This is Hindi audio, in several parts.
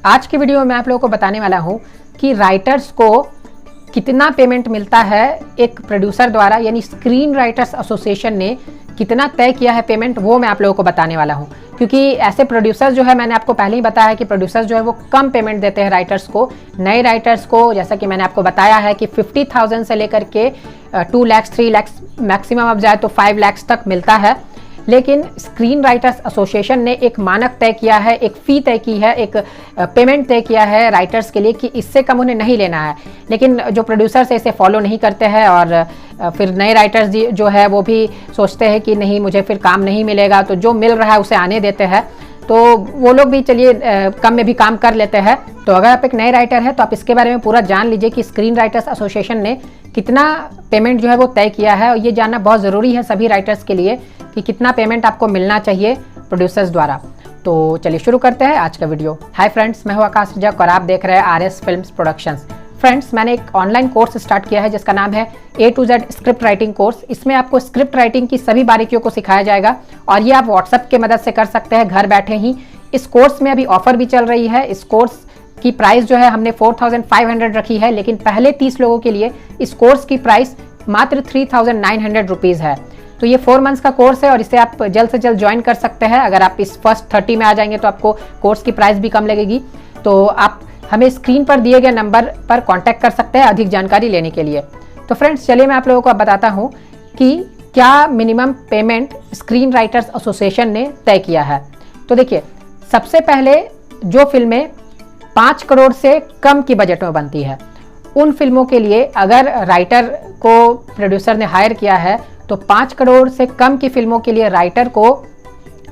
आज की वीडियो में मैं आप लोगों को बताने वाला हूं कि राइटर्स को कितना पेमेंट मिलता है एक प्रोड्यूसर द्वारा, यानी स्क्रीन राइटर्स एसोसिएशन ने कितना तय किया है पेमेंट, वो मैं आप लोगों को बताने वाला हूं। क्योंकि ऐसे प्रोड्यूसर जो है, मैंने आपको पहले ही बताया है कि प्रोड्यूसर जो है वो कम पेमेंट देते हैं राइटर्स को, नए राइटर्स को। जैसा कि मैंने आपको बताया है कि 50,000 से लेकर के 2 लाख 3 लाख मैक्सिमम अब जाए तो 5 लाख तक मिलता है। लेकिन स्क्रीन राइटर्स एसोसिएशन ने एक मानक तय किया है, एक फ़ी तय की है, एक पेमेंट तय किया है राइटर्स के लिए कि इससे कम उन्हें नहीं लेना है। लेकिन जो प्रोड्यूसर्स इसे फॉलो नहीं करते हैं और फिर नए राइटर्स जो है वो भी सोचते हैं कि नहीं, मुझे फिर काम नहीं मिलेगा, तो जो मिल रहा है उसे आने देते हैं। तो वो लोग भी चलिए कम में भी काम कर लेते हैं। तो अगर आप एक नए राइटर हैं तो आप इसके बारे में पूरा जान लीजिए कि स्क्रीन राइटर्स एसोसिएशन ने कितना पेमेंट जो है वो तय किया है। और ये जानना बहुत ज़रूरी है सभी राइटर्स के लिए कि कितना पेमेंट आपको मिलना चाहिए प्रोड्यूसर्स द्वारा। तो चलिए शुरू करते हैं आज का वीडियो। हाय फ्रेंड्स, मैं हूं आकाश रजक और आप देख रहे हैं आरएस फिल्म्स प्रोडक्शंस। फ्रेंड्स, मैंने एक ऑनलाइन कोर्स स्टार्ट किया है जिसका नाम है A to Z script writing course. इसमें आपको स्क्रिप्ट राइटिंग की सभी बारीकियों को सिखाया जाएगा और ये आप व्हाट्सएप की मदद से कर सकते हैं घर बैठे ही। इस कोर्स में अभी ऑफर भी चल रही है। इस कोर्स की प्राइस जो है हमने 4,500 रखी है, लेकिन पहले 30 लोगों के लिए इस कोर्स की प्राइस मात्र 3,900 रुपीज़ है। तो ये 4 मंथ्स का कोर्स है और इसे आप जल्द से जल्द ज्वाइन कर सकते हैं। अगर आप इस फर्स्ट 30 में आ जाएंगे तो आपको कोर्स की प्राइस भी कम लगेगी। तो आप हमें स्क्रीन पर दिए गए नंबर पर कांटेक्ट कर सकते हैं अधिक जानकारी लेने के लिए। तो फ्रेंड्स, चलिए मैं आप लोगों को बताता हूं कि क्या minimum payment screen writers association ने तय किया है। तो देखिए, सबसे पहले जो फिल्में 5 करोड़ से कम की बजट में बनती है, उन फिल्मों के लिए अगर राइटर को प्रोड्यूसर ने हायर किया है तो 5 करोड़ से कम की फिल्मों के लिए राइटर को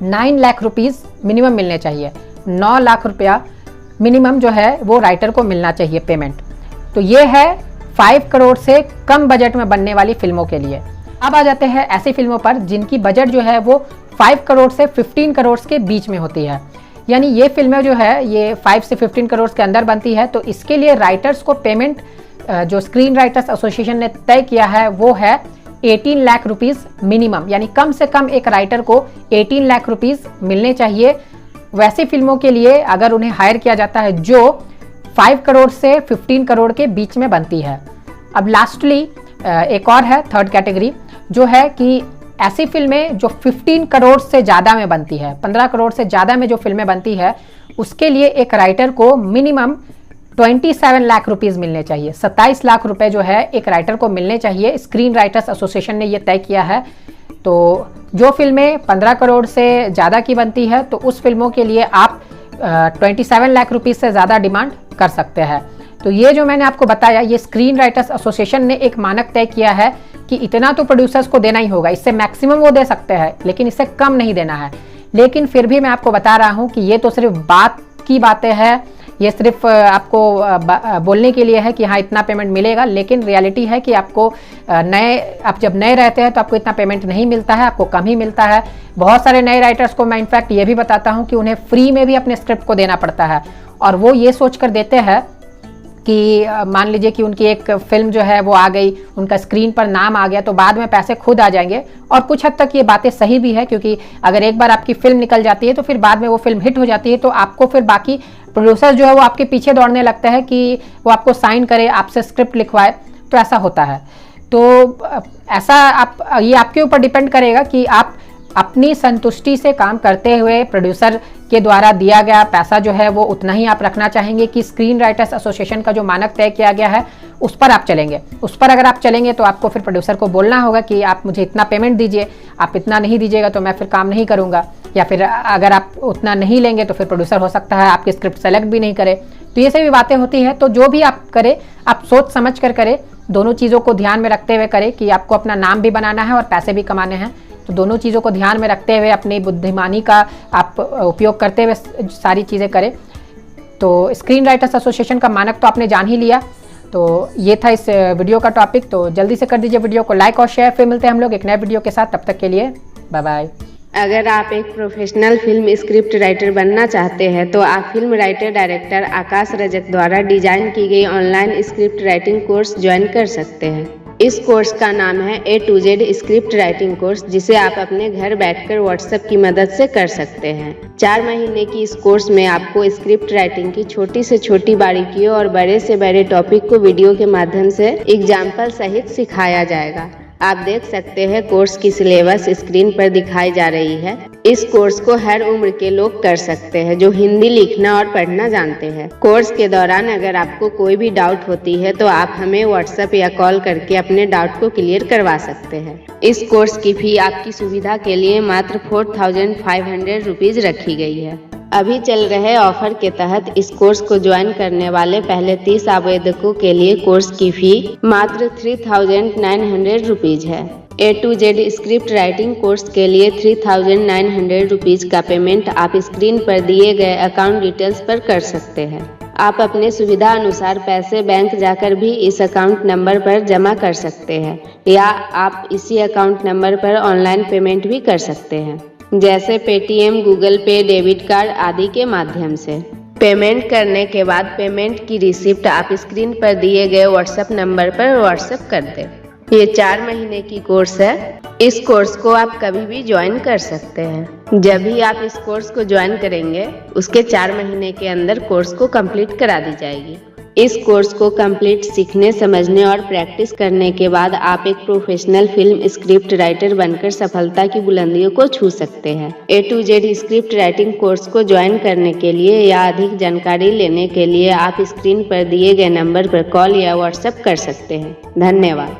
9 लाख रुपीज़ मिनिमम मिलने चाहिए। 9 लाख रुपया मिनिमम जो है वो राइटर को मिलना चाहिए पेमेंट। तो ये है 5 करोड़ से कम बजट में बनने वाली फिल्मों के लिए। अब आ जाते हैं ऐसी फिल्मों पर जिनकी बजट जो है वो 5 करोड़ से 15 करोड़ के बीच में होती है। यानी ये फिल्में जो है ये 5 से 15 करोड़ के अंदर बनती है। तो इसके लिए राइटर्स को पेमेंट जो स्क्रीन राइटर्स एसोसिएशन ने तय किया है वो है 18 लाख रुपीज़ मिनिमम। यानी कम से कम एक राइटर को 18 लाख रुपीज़ मिलने चाहिए वैसी फिल्मों के लिए अगर उन्हें हायर किया जाता है जो 5 करोड़ से 15 करोड़ के बीच में बनती है। अब लास्टली एक और है थर्ड कैटेगरी, जो है कि ऐसी फिल्में जो 15 करोड़ से ज़्यादा में बनती है, 15 करोड़ से ज़्यादा में जो फिल्में बनती है, उसके लिए एक राइटर को मिनिमम 27 लाख रुपीज़ मिलने चाहिए। 27 लाख रुपए जो है एक राइटर को मिलने चाहिए। स्क्रीन राइटर्स एसोसिएशन ने ये तय किया है। तो जो फिल्में 15 करोड़ से ज़्यादा की बनती है तो उस फिल्मों के लिए आप 27 लाख रुपीज़ से ज़्यादा डिमांड कर सकते हैं। तो ये जो मैंने आपको बताया, ये स्क्रीन राइटर्स एसोसिएशन ने एक मानक तय किया है कि इतना तो प्रोड्यूसर्स को देना ही होगा। इससे मैक्सिमम वो दे सकते हैं लेकिन इससे कम नहीं देना है। लेकिन फिर भी मैं आपको बता रहा हूँ कि ये तो सिर्फ बात की बातें हैं, ये सिर्फ आपको बोलने के लिए है कि हाँ इतना पेमेंट मिलेगा। लेकिन रियलिटी है कि आपको आप जब नए रहते हैं तो आपको इतना पेमेंट नहीं मिलता है, आपको कम ही मिलता है। बहुत सारे नए राइटर्स को मैं इनफैक्ट ये भी बताता हूँ कि उन्हें फ्री में भी अपने स्क्रिप्ट को देना पड़ता है और वो ये सोच कर देते हैं कि मान लीजिए कि उनकी एक फिल्म जो है वो आ गई, उनका स्क्रीन पर नाम आ गया तो बाद में पैसे खुद आ जाएंगे। और कुछ हद तक ये बातें सही भी है, क्योंकि अगर एक बार आपकी फिल्म निकल जाती है तो फिर बाद में वो फिल्म हिट हो जाती है तो आपको फिर बाकी प्रोड्यूसर जो है वो आपके पीछे दौड़ने लगता है कि वो आपको साइन करे, आपसे स्क्रिप्ट लिखवाए। तो ऐसा होता है। तो ऐसा ये आपके ऊपर डिपेंड करेगा कि आप अपनी संतुष्टि से काम करते हुए प्रोड्यूसर के द्वारा दिया गया पैसा जो है वो उतना ही आप रखना चाहेंगे कि स्क्रीन राइटर्स एसोसिएशन का जो मानक तय किया गया है उस पर आप चलेंगे। उस पर अगर आप चलेंगे तो आपको फिर प्रोड्यूसर को बोलना होगा कि आप मुझे इतना पेमेंट दीजिए, आप इतना नहीं दीजिएगा तो मैं फिर काम नहीं करूँगा। या फिर अगर आप उतना नहीं लेंगे तो फिर प्रोड्यूसर हो सकता है आपकी स्क्रिप्ट सेलेक्ट भी नहीं करे। तो ये सभी बातें होती हैं। तो जो भी आप करें आप सोच समझ कर करें, दोनों चीज़ों को ध्यान में रखते हुए करें कि आपको अपना नाम भी बनाना है और पैसे भी कमाने हैं। तो दोनों चीज़ों को ध्यान में रखते हुए अपनी बुद्धिमानी का आप उपयोग करते हुए सारी चीज़ें करें। तो स्क्रीन राइटर्स एसोसिएशन का मानक तो आपने जान ही लिया। तो ये था इस वीडियो का टॉपिक। तो जल्दी से कर दीजिए वीडियो को लाइक और शेयर। फिर मिलते हैं हम लोग एक नए वीडियो के साथ। तब तक के लिए बाय बाय। अगर आप एक प्रोफेशनल फिल्म स्क्रिप्ट राइटर बनना चाहते हैं तो आप फिल्म राइटर डायरेक्टर आकाश रजक द्वारा डिजाइन की गई online script writing course join कर सकते हैं। इस कोर्स का नाम है A to Z script writing course, जिसे आप अपने घर बैठकर व्हाट्सएप की मदद से कर सकते हैं। 4 महीने की इस कोर्स में आपको स्क्रिप्ट राइटिंग की छोटी से छोटी बारीकियों और बड़े से बड़े टॉपिक को वीडियो के माध्यम से एग्जाम्पल सहित सिखाया जाएगा। आप देख सकते हैं कोर्स की सिलेबस स्क्रीन पर दिखाई जा रही है। इस कोर्स को हर उम्र के लोग कर सकते हैं जो हिंदी लिखना और पढ़ना जानते हैं। कोर्स के दौरान अगर आपको कोई भी डाउट होती है तो आप हमें व्हाट्सएप या कॉल करके अपने डाउट को क्लियर करवा सकते हैं। इस कोर्स की फी आपकी सुविधा के लिए मात्र 4500 रुपीज रखी गई है। अभी चल रहे ऑफर के तहत इस कोर्स को ज्वाइन करने वाले पहले 30 आवेदकों के लिए कोर्स की फी मात्र 3900 रुपीज है। A to Z script writing course के लिए 3900 रुपीज का पेमेंट आप स्क्रीन पर दिए गए अकाउंट डिटेल्स पर कर सकते हैं। आप अपने सुविधा अनुसार पैसे बैंक जाकर भी इस अकाउंट नंबर पर जमा कर सकते हैं या आप इसी अकाउंट नंबर पर ऑनलाइन पेमेंट भी कर सकते हैं, जैसे पेटीएम, गूगल पे, डेबिट कार्ड आदि के माध्यम से। पेमेंट करने के बाद पेमेंट की रिसिप्ट आप स्क्रीन पर दिए गए व्हाट्सएप नंबर पर व्हाट्सएप कर दें। ये 4 महीने की कोर्स है। इस कोर्स को आप कभी भी ज्वाइन कर सकते हैं। जब भी आप इस कोर्स को ज्वाइन करेंगे उसके 4 महीने के अंदर कोर्स को कंप्लीट करा दी जाएगी। इस कोर्स को कंप्लीट सीखने, समझने और प्रैक्टिस करने के बाद आप एक प्रोफेशनल फिल्म स्क्रिप्ट राइटर बनकर सफलता की बुलंदियों को छू सकते हैं। A to Z script writing course को ज्वाइन करने के लिए या अधिक जानकारी लेने के लिए आप स्क्रीन पर दिए गए नंबर पर कॉल या व्हाट्सएप कर सकते हैं। धन्यवाद।